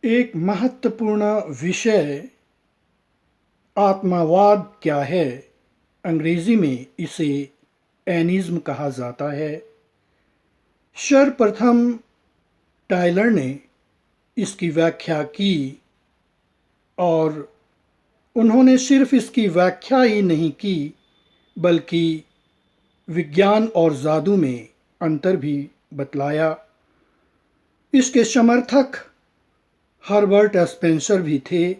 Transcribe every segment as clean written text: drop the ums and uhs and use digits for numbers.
एक महत्वपूर्ण विषय आत्मवाद क्या है। अंग्रेजी में इसे एनिज्म कहा जाता है। सर्वप्रथम टायलर ने इसकी व्याख्या की और उन्होंने सिर्फ इसकी व्याख्या ही नहीं की बल्कि विज्ञान और जादू में अंतर भी बतलाया। इसके समर्थक हर्बर्ट स्पेंसर भी थे।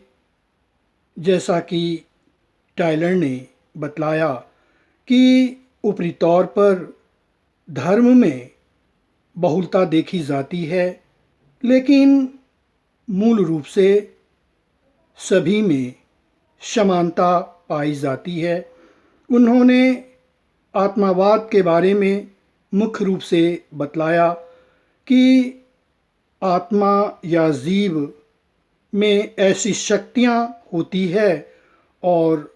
जैसा कि टायलर ने बतलाया कि ऊपरी तौर पर धर्म में बहुलता देखी जाती है, लेकिन मूल रूप से सभी में समानता पाई जाती है। उन्होंने आत्मवाद के बारे में मुख्य रूप से बतलाया कि आत्मा या जीव में ऐसी शक्तियाँ होती है और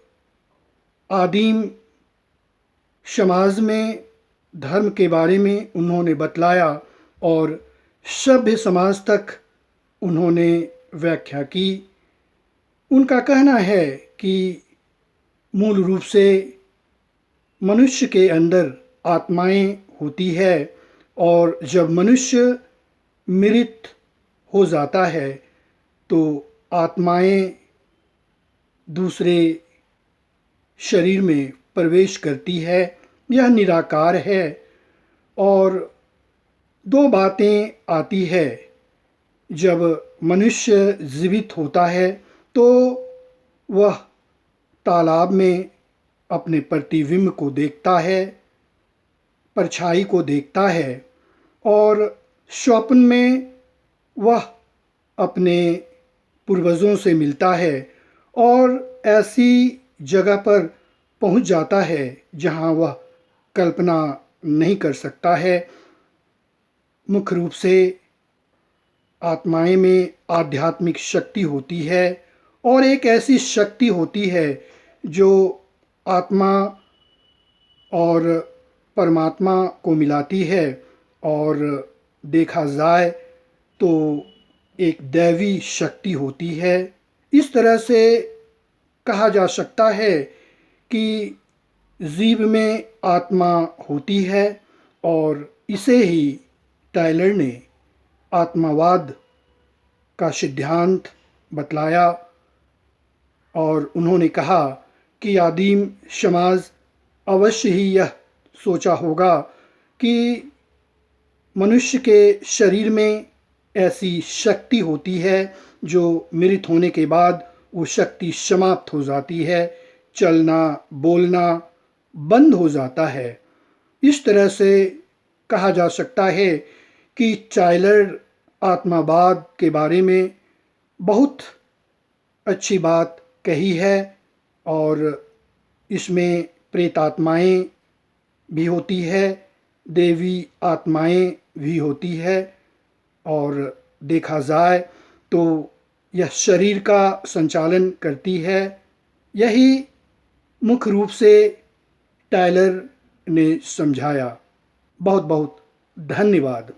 आदिम समाज में धर्म के बारे में उन्होंने बतलाया और सभ्य समाज तक उन्होंने व्याख्या की। उनका कहना है कि मूल रूप से मनुष्य के अंदर आत्माएं होती है और जब मनुष्य मृत हो जाता है तो आत्माएं दूसरे शरीर में प्रवेश करती है। यह निराकार है और दो बातें आती है। जब मनुष्य जीवित होता है तो वह तालाब में अपने प्रतिबिंब को देखता है, परछाई को देखता है और स्वप्न में वह अपने पूर्वजों से मिलता है और ऐसी जगह पर पहुंच जाता है जहां वह कल्पना नहीं कर सकता है। मुख्य रूप से आत्माएं में आध्यात्मिक शक्ति होती है और एक ऐसी शक्ति होती है जो आत्मा और परमात्मा को मिलाती है और देखा जाए तो एक दैवी शक्ति होती है। इस तरह से कहा जा सकता है कि जीव में आत्मा होती है और इसे ही टायलर ने आत्मवाद का सिद्धांत बतलाया और उन्होंने कहा कि आदिम समाज अवश्य ही यह सोचा होगा कि मनुष्य के शरीर में ऐसी शक्ति होती है जो मृत होने के बाद वो शक्ति समाप्त हो जाती है, चलना बोलना बंद हो जाता है। इस तरह से कहा जा सकता है कि टायलर आत्मवाद के बारे में बहुत अच्छी बात कही है और इसमें प्रेत आत्माएं भी होती है, देवी आत्माएं भी होती है और देखा जाए तो यह शरीर का संचालन करती है। यही मुख्य रूप से टायलर ने समझाया। बहुत बहुत धन्यवाद।